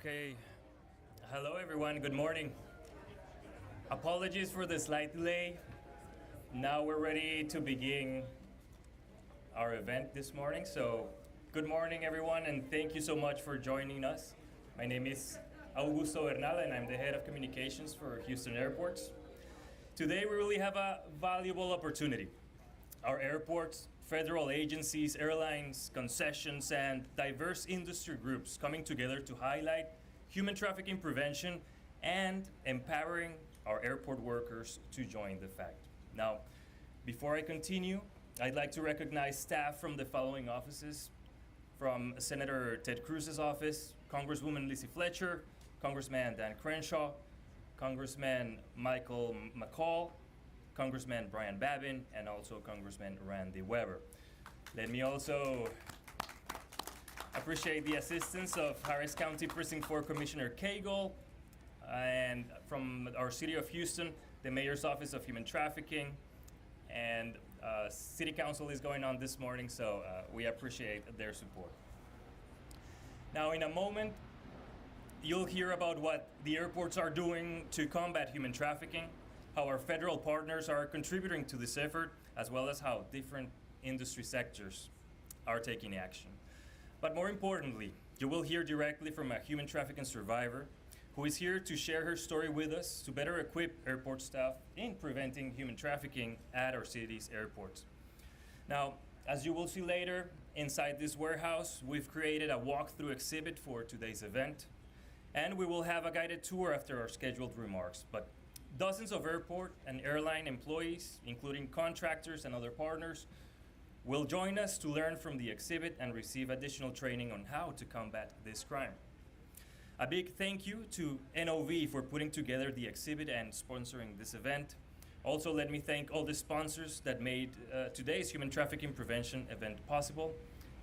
Okay. Hello, everyone. Good morning. Apologies for the slight delay. Now we're ready to begin our event this morning. So, good morning, everyone, and thank you so much for joining us. My name is Augusto Bernal, and I'm the head of communications for Houston Airports. Today, we really have a valuable opportunity. Our airports, federal agencies, airlines, concessions, and diverse industry groups coming together to highlight human trafficking prevention and empowering our airport workers to join the fight. Now, before I continue, I'd like to recognize staff from the following offices: from Senator Ted Cruz's office, Congresswoman Lizzie Fletcher, Congressman Dan Crenshaw, Congressman Michael McCall, Congressman Brian Babin, and also Congressman Randy Weber. Let me also appreciate the assistance of Harris County Precinct 4 Commissioner Cagle, and from our City of Houston, the Mayor's Office of Human Trafficking, and City Council is going on this morning, so we appreciate their support. Now, in a moment, you'll hear about what the airports are doing to combat human trafficking, how our federal partners are contributing to this effort, as well as how different industry sectors are taking action. But more importantly, you will hear directly from a human trafficking survivor who is here to share her story with us to better equip airport staff in preventing human trafficking at our city's airports. Now, as you will see later, inside this warehouse, we've created a walkthrough exhibit for today's event, and we will have a guided tour after our scheduled remarks. But dozens of airport and airline employees, including contractors and other partners, will join us to learn from the exhibit and receive additional training on how to combat this crime. A big thank you to NOV for putting together the exhibit and sponsoring this event. Also, let me thank all the sponsors that made today's human trafficking prevention event possible,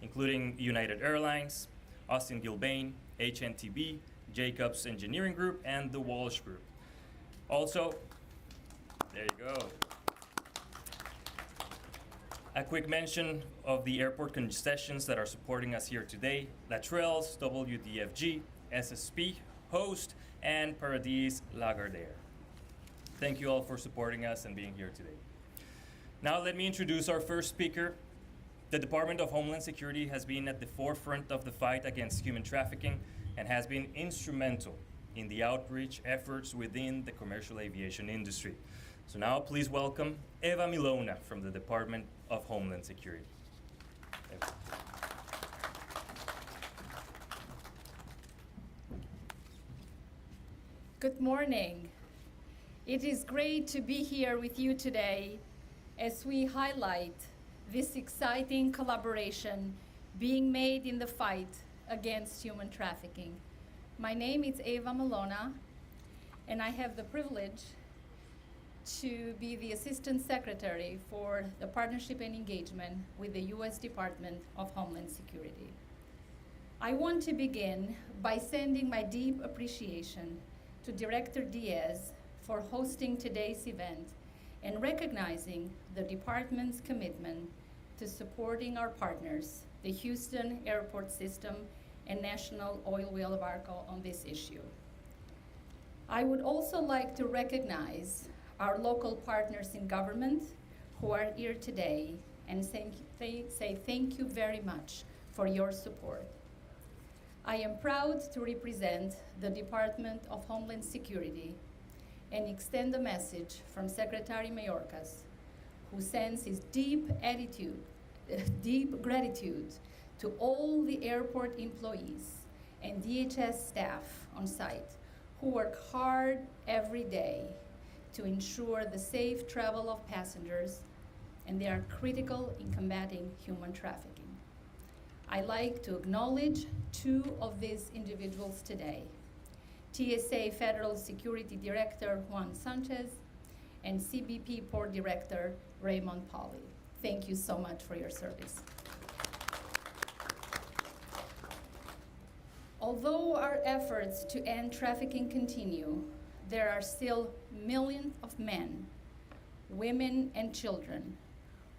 including United Airlines, Austin Gilbane, HNTB, Jacobs Engineering Group, and the Walsh Group. Also, there you go. A quick mention of the airport concessions that are supporting us here today: Latrells, WDFG, SSP, Host, and Paradis Lagardère. Thank you all for supporting us and being here today. Now let me introduce our first speaker. The Department of Homeland Security has been at the forefront of the fight against human trafficking and has been instrumental in the outreach efforts within the commercial aviation industry. So now please welcome Eva Milona from the Department of Homeland Security. Eva. Good morning. It is great to be here with you today as we highlight this exciting collaboration being made in the fight against human trafficking. My name is Eva Milona, and I have the privilege to be the Assistant Secretary for the Partnership and Engagement with the U.S. Department of Homeland Security. I want to begin by sending my deep appreciation to Director Diaz for hosting today's event and recognizing the department's commitment to supporting our partners, the Houston Airport System and National Oil Well of ARCO, on this issue. I would also like to recognize our local partners in government who are here today and say thank you very much for your support. I am proud to represent the Department of Homeland Security and extend a message from Secretary Mayorkas, who sends his deep gratitude to all the airport employees and DHS staff on site who work hard every day to ensure the safe travel of passengers, and they are critical in combating human trafficking. I'd like to acknowledge two of these individuals today: TSA Federal Security Director Juan Sanchez and CBP Port Director Raymond Pauly. Thank you so much for your service. Although our efforts to end trafficking continue, there are still millions of men, women, and children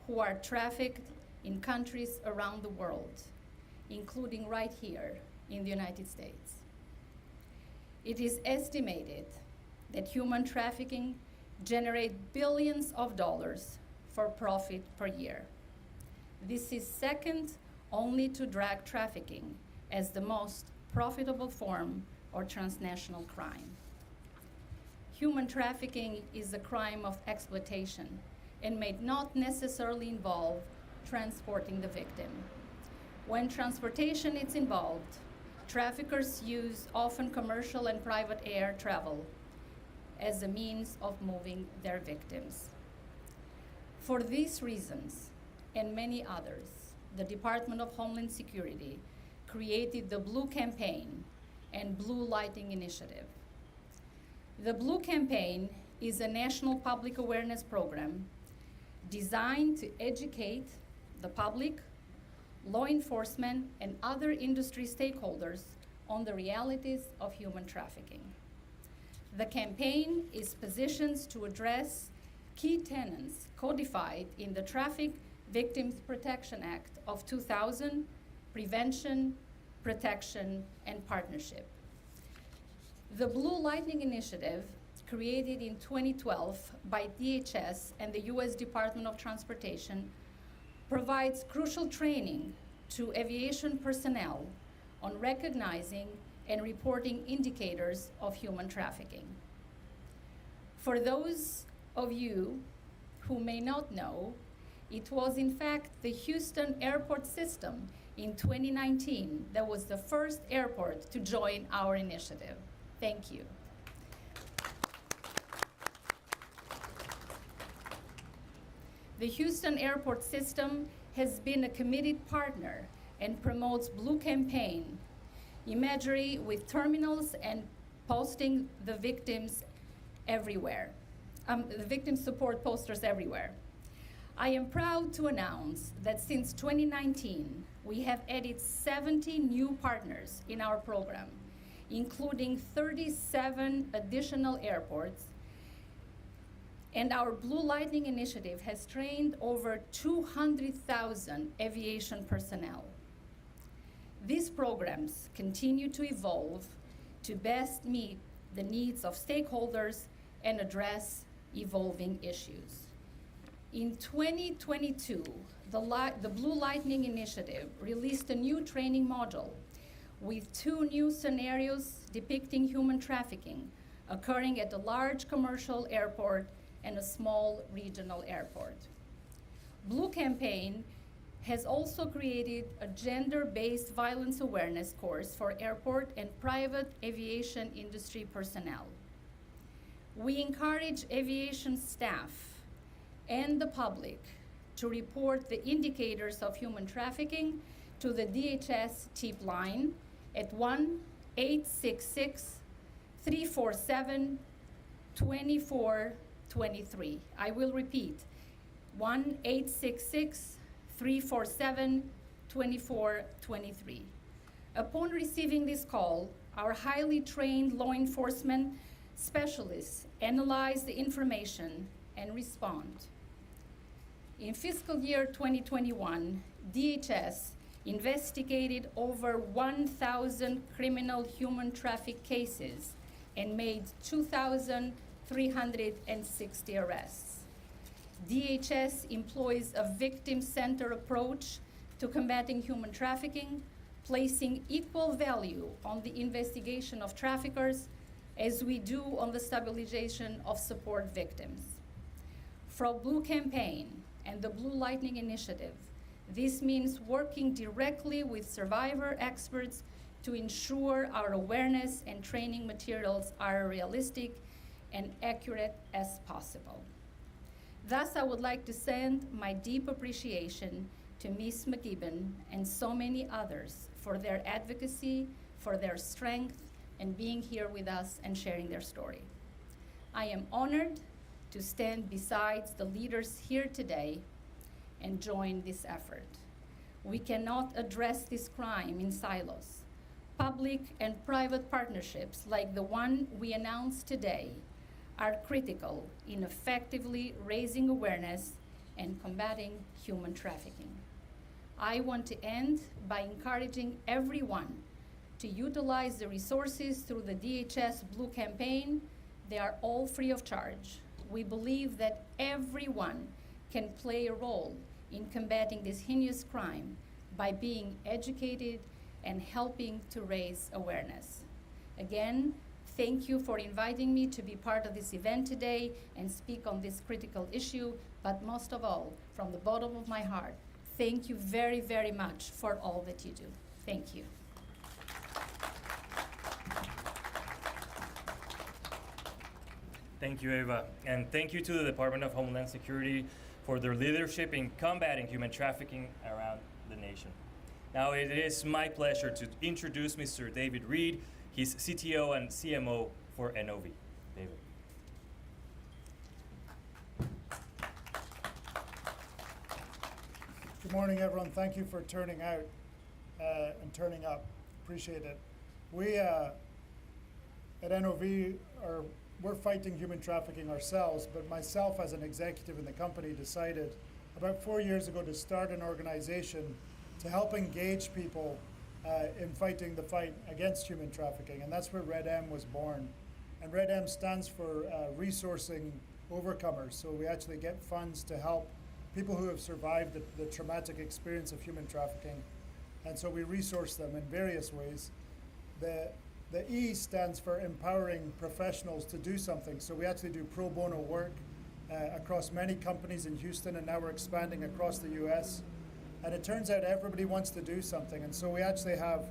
who are trafficked in countries around the world, including right here in the United States. It is estimated that human trafficking generates billions of dollars for profit per year. This is second only to drug trafficking as the most profitable form of transnational crime. Human trafficking is a crime of exploitation and may not necessarily involve transporting the victim. When transportation is involved, traffickers use often commercial and private air travel as a means of moving their victims. For these reasons, and many others, the Department of Homeland Security created the Blue Campaign and Blue Lighting Initiative. The Blue Campaign is a national public awareness program designed to educate the public, law enforcement, and other industry stakeholders on the realities of human trafficking. The campaign is positioned to address key tenets codified in the Traffic Victims Protection Act of 2000, prevention, protection, and partnership. The Blue Lightning Initiative, created in 2012 by DHS and the US Department of Transportation, provides crucial training to aviation personnel on recognizing and reporting indicators of human trafficking. For those of you who may not know, it was in fact the Houston airport system in 2019 that was the first airport to join our initiative. Thank you. The Houston airport system has been a committed partner and promotes Blue Campaign imagery with terminals and posting the victims everywhere, the victim support posters everywhere. I am proud to announce that since 2019, we have added 70 new partners in our program, including 37 additional airports, and our Blue Lightning Initiative has trained over 200,000 aviation personnel. These programs continue to evolve to best meet the needs of stakeholders and address evolving issues. In 2022, the Blue Lightning Initiative released a new training module with 2 new scenarios depicting human trafficking occurring at a large commercial airport and a small regional airport. Blue Campaign has also created a gender-based violence awareness course for airport and private aviation industry personnel. We encourage aviation staff and the public to report the indicators of human trafficking to the DHS tip line at 1-866-347-2423. I will repeat, 1-866-347-2423. Upon receiving this call, our highly trained law enforcement specialists analyze the information and respond. In fiscal year 2021, DHS investigated over 1,000 criminal human traffic cases and made 2,360 arrests. DHS employs a victim-centered approach to combating human trafficking, placing equal value on the investigation of traffickers as we do on the stabilization of support victims. From Blue Campaign and the Blue Lightning Initiative, this means working directly with survivor experts to ensure our awareness and training materials are realistic and accurate as possible. Thus, I would like to send my deep appreciation to Ms. McKibben and so many others for their advocacy, for their strength, and being here with us and sharing their story. I am honored to stand beside the leaders here today and join this effort. We cannot address this crime in silos. Public and private partnerships like the one we announced today are critical in effectively raising awareness and combating human trafficking. I want to end by encouraging everyone to utilize the resources through the DHS Blue campaign, they are all free of charge. We believe that everyone can play a role in combating this heinous crime by being educated and helping to raise awareness. Again, thank you for inviting me to be part of this event today and speak on this critical issue, but most of all, from the bottom of my heart, thank you very, very much for all that you do. Thank you. Thank you, Eva. And thank you to the Department of Homeland Security for their leadership in combating human trafficking around the nation. Now it is my pleasure to introduce Mr. David Reed. He's CTO and CMO for NOV. David. Good morning, everyone. Thank you for turning out and turning up. Appreciate it. We at NOV we're fighting human trafficking ourselves, but myself as an executive in the company decided about 4 years ago to start an organization to help engage people in fighting the fight against human trafficking, and that's where RED-M was born. And RED-M stands for Resourcing Overcomers, so we actually get funds to help people who have survived the traumatic experience of human trafficking, and so we resource them in various ways. The E stands for empowering professionals to do something, so we actually do pro bono work across many companies in Houston, and now we're expanding across the US. And it turns out everybody wants to do something, and so we actually have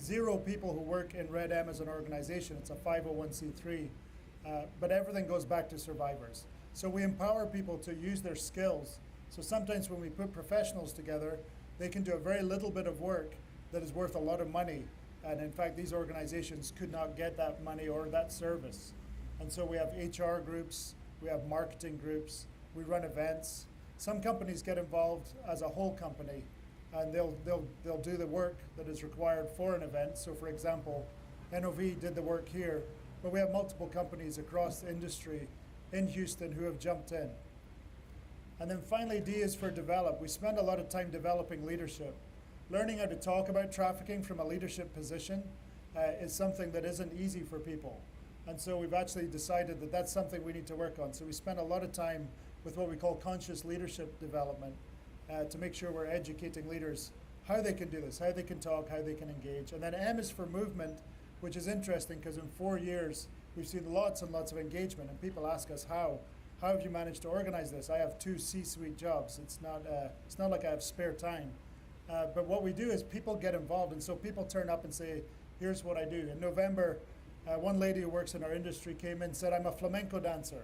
0 people who work in RED-M as an organization. It's a 501c3, but everything goes back to survivors. So we empower people to use their skills. So sometimes when we put professionals together, they can do a very little bit of work that is worth a lot of money. And in fact, these organizations could not get that money or that service. And so we have HR groups, we have marketing groups, we run events. Some companies get involved as a whole company, and they'll do the work that is required for an event. So for example, NOV did the work here, but we have multiple companies across the industry in Houston who have jumped in. And then finally, D is for develop. We spend a lot of time developing leadership. Learning how to talk about trafficking from a leadership position is something that isn't easy for people. And so we've actually decided that that's something we need to work on. So we spend a lot of time with what we call conscious leadership development to make sure we're educating leaders how they can do this, how they can talk, how they can engage. And then M is for movement, which is interesting because in 4 years, we've seen lots and lots of engagement, and people ask us how have you managed to organize this? I have 2 C-suite jobs. It's not like I have spare time. But what we do is people get involved, and so people turn up and say, here's what I do. In November, one lady who works in our industry came in and said, I'm a flamenco dancer.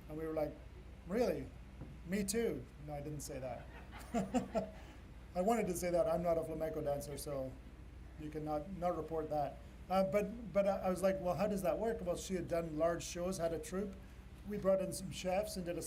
And we were like, really? Me too. No, I didn't say that. I wanted to say that. I'm not a flamenco dancer, so you can not report that. But I was like, well, how does that work? Well, she had done large shows, had a troupe. We brought in some chefs and did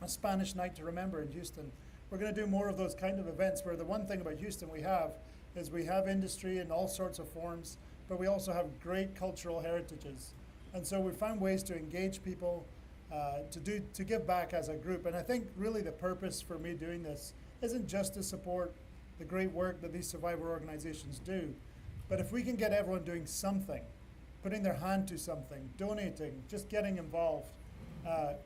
a Spanish night to remember in Houston. We're going to do more of those kind of events, where the one thing about Houston we have industry in all sorts of forms, but we also have great cultural heritages. And so we found ways to engage people, to give back as a group. And I think really the purpose for me doing this isn't just to support the great work that these survivor organizations do, but if we can get everyone doing something, putting their hand to something, donating, just getting involved,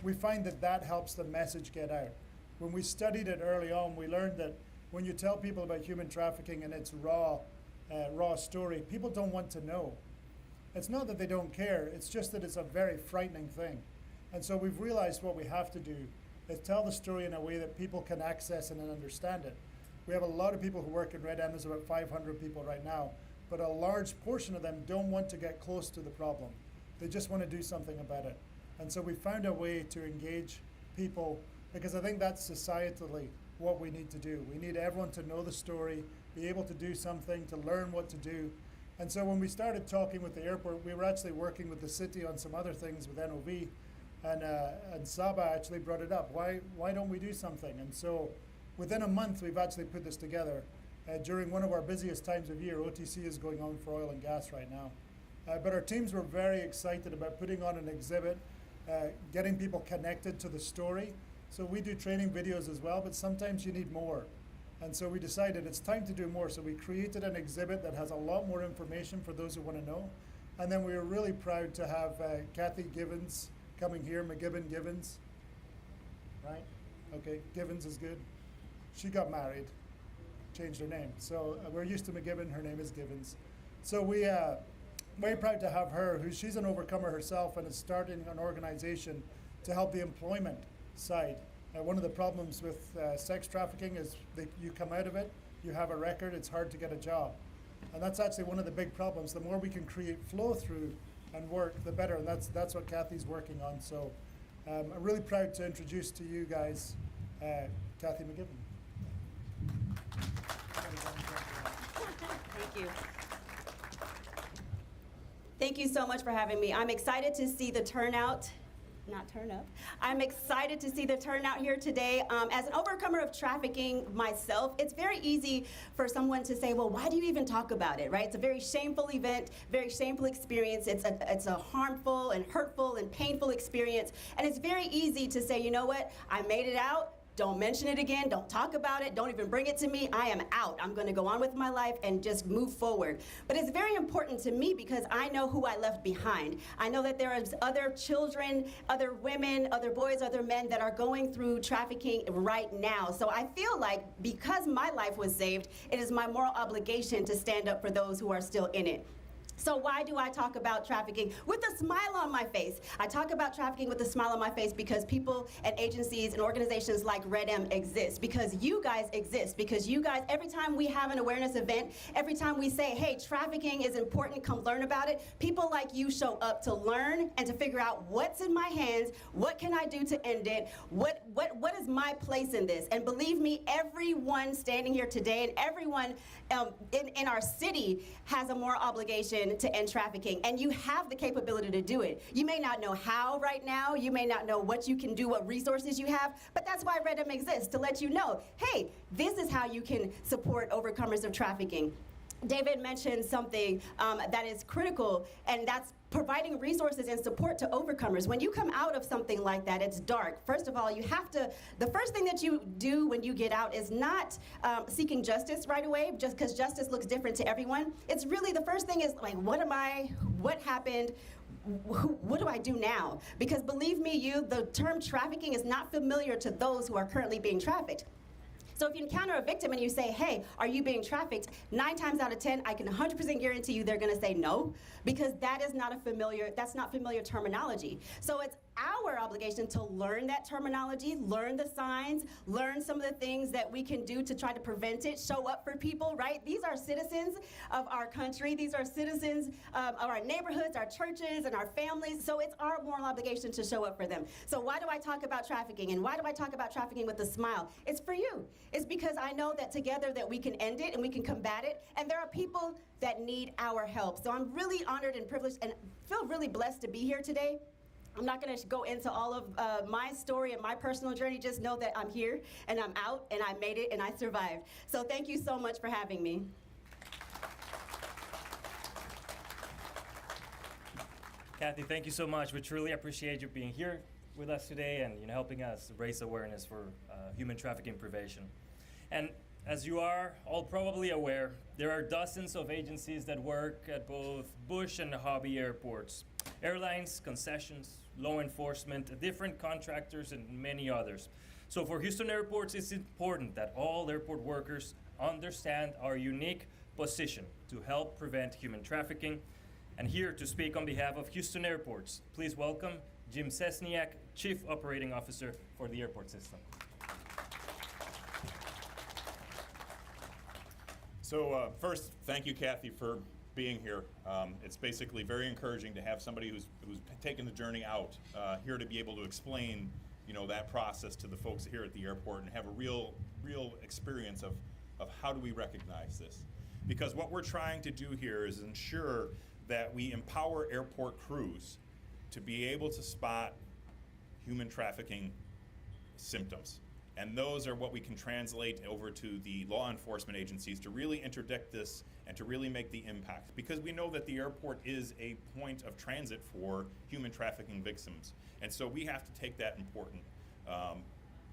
we find that helps the message get out. When we studied it early on, we learned that when you tell people about human trafficking and its raw story, people don't want to know. It's not that they don't care, it's just that it's a very frightening thing. And so we've realized what we have to do is tell the story in a way that people can access and understand it. We have a lot of people who work in RED-M, there's about 500 people right now, but a large portion of them don't want to get close to the problem. They just want to do something about it. And so we found a way to engage people, because I think that's societally what we need to do. We need everyone to know the story, be able to do something, to learn what to do. And so when we started talking with the airport, we were actually working with the city on some other things with NOV, and Saba actually brought it up. Why don't we do something? And so within a month, we've actually put this together. During one of our busiest times of year, OTC is going on for oil and gas right now. But our teams were very excited about putting on an exhibit, getting people connected to the story. So we do training videos as well, but sometimes you need more. And so we decided it's time to do more. So we created an exhibit that has a lot more information for those who want to know. And then we were really proud to have Kathy Givens coming here, McGibbon-Givens, right? Okay, Givens is good. She got married, changed her name. So we're used to McGibbon, her name is Givens. So we very proud to have her, she's an overcomer herself and is starting an organization to help the employment side. One of the problems with sex trafficking is that you come out of it, you have a record, it's hard to get a job. And that's actually one of the big problems. The more we can create flow through and work, the better. And that's what Kathy's working on. So I'm really proud to introduce to you guys Kathy McGibbon. Thank you. Thank you so much for having me. I'm excited to see the turnout. Not turn up. I'm excited to see the turnout here today. As an overcomer of trafficking myself, it's very easy for someone to say, well, why do you even talk about it, right? It's a very shameful event, very shameful experience. It's a harmful and hurtful and painful experience. And it's very easy to say, you know what, I made it out. Don't mention it again, don't talk about it, don't even bring it to me, I am out. I'm gonna go on with my life and just move forward. But it's very important to me because I know who I left behind. I know that there are other children, other women, other boys, other men that are going through trafficking right now. So I feel like because my life was saved, it is my moral obligation to stand up for those who are still in it. So why do I talk about trafficking with a smile on my face? I talk about trafficking with a smile on my face because people and agencies and organizations like Red M exist, because you guys exist, because you guys, every time we have an awareness event, every time we say, hey, trafficking is important, come learn about it, people like you show up to learn and to figure out what's in my hands, what can I do to end it, what is my place in this? And believe me, everyone standing here today and everyone in our city has a moral obligation to end trafficking, and you have the capability to do it. You may not know how right now, you may not know what you can do, what resources you have, but that's why Red M exists, to let you know, hey, this is how you can support overcomers of trafficking. David mentioned something that is critical, and that's providing resources and support to overcomers. When you come out of something like that, it's dark. First of all, you have to, the first thing that you do when you get out is not seeking justice right away, just because justice looks different to everyone. It's really, the first thing is like, what happened? What do I do now? Because believe me, the term trafficking is not familiar to those who are currently being trafficked. So if you encounter a victim and you say, hey, are you being trafficked? 9 times out of 10, I can 100% guarantee you they're gonna say no, because that's not familiar terminology. So it's our obligation to learn that terminology, learn the signs, learn some of the things that we can do to try to prevent it, show up for people, right? These are citizens of our country. These are citizens of our neighborhoods, our churches, and our families. So it's our moral obligation to show up for them. So why do I talk about trafficking? And why do I talk about trafficking with a smile? It's for you. It's because I know that together that we can end it and we can combat it. And there are people that need our help. So I'm really honored and privileged and feel really blessed to be here today. I'm not going to go into all of my story and my personal journey. Just know that I'm here and I'm out and I made it and I survived. So thank you so much for having me. Kathy, thank you so much. We truly appreciate you being here with us today and helping us raise awareness for human trafficking prevention. And as you are all probably aware, there are dozens of agencies that work at both Bush and Hobby airports. Airlines, concessions, law enforcement, different contractors, and many others. So for Houston airports, it's important that all airport workers understand our unique position to help prevent human trafficking. And here to speak on behalf of Houston airports, please welcome Jim Cesniak, Chief Operating Officer for the airport system. So first, thank you, Kathy, for being here. It's basically very encouraging to have somebody who's taken the journey out here to be able to explain, that process to the folks here at the airport and have a real experience of how do we recognize this. Because what we're trying to do here is ensure that we empower airport crews to be able to spot human trafficking symptoms. And those are what we can translate over to the law enforcement agencies to really interdict this and to really make the impact. Because we know that the airport is a point of transit for human trafficking victims. And so we have to take that important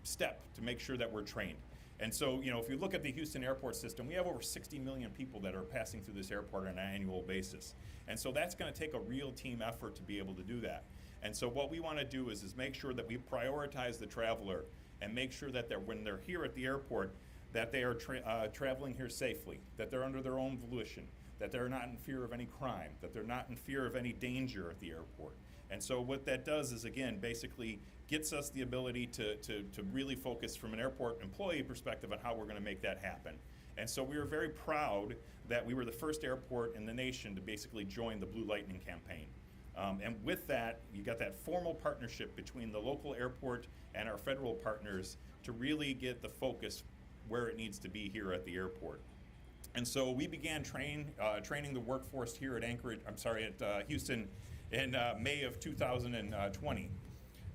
step to make sure that we're trained. And so, you know, if you look at the Houston airport system, we have over 60 million people that are passing through this airport on an annual basis. And so that's going to take a real team effort to be able to do that. And so what we want to do is make sure that we prioritize the traveler and make sure that when they're here at the airport, that they are traveling here safely, that they're under their own volition, that they're not in fear of any crime, that they're not in fear of any danger at the airport. And so what that does is, again, basically gets us the ability to really focus from an airport employee perspective on how we're going to make that happen. And so we were very proud that we were the first airport in the nation to basically join the Blue Lightning campaign. And with that, you got that formal partnership between the local airport and our federal partners to really get the focus where it needs to be here at the airport. And so we began training the workforce here at Houston in May of 2020.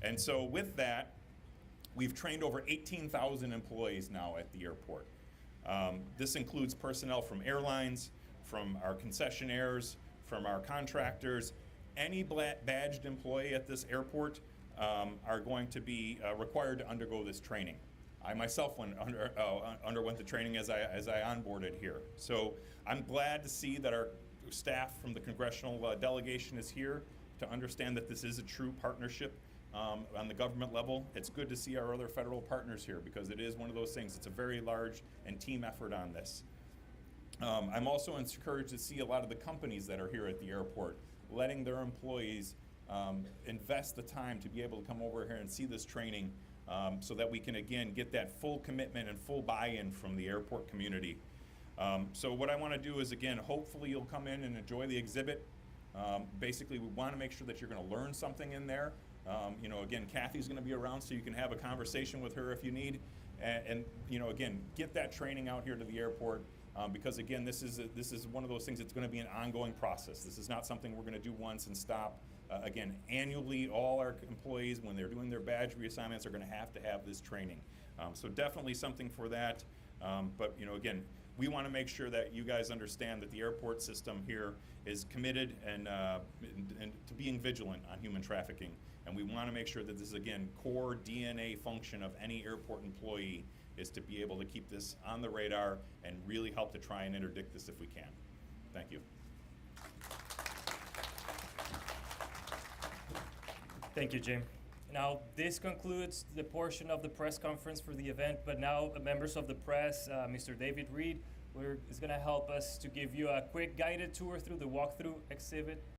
And so with that, we've trained over 18,000 employees now at the airport. This includes personnel from airlines, from our concessionaires, from our contractors. Any badged employee at this airport are going to be required to undergo this training. I myself underwent the training as I onboarded here. So I'm glad to see that our staff from the congressional delegation is here to understand that this is a true partnership on the government level. It's good to see our other federal partners here because it is one of those things. It's a very large and team effort on this. I'm also encouraged to see a lot of the companies that are here at the airport letting their employees invest the time to be able to come over here and see this training so that we can, again, get that full commitment and full buy-in from the airport community. So what I want to do is, again, hopefully you'll come in and enjoy the exhibit. Basically, we want to make sure that you're going to learn something in there. You know, again, Kathy's going to be around so you can have a conversation with her if you need. And you know, again, get that training out here to the airport. Because again, this is one of those things that's going to be an ongoing process. This is not something we're going to do once and stop. Again, annually, all our employees, when they're doing their badge reassignments, are going to have this training. So definitely something for that. But you know, again, we want to make sure that you guys understand that the airport system here is committed and to being vigilant on human trafficking. And we want to make sure that this is, again, core DNA function of any airport employee is to be able to keep this on the radar and really help to try and interdict this if we can. Thank you. Thank you, Jim. Now, this concludes the portion of the press conference for the event, but now members of the press, Mr. David Reed, is going to help us to give you a quick guided tour through the walkthrough exhibit.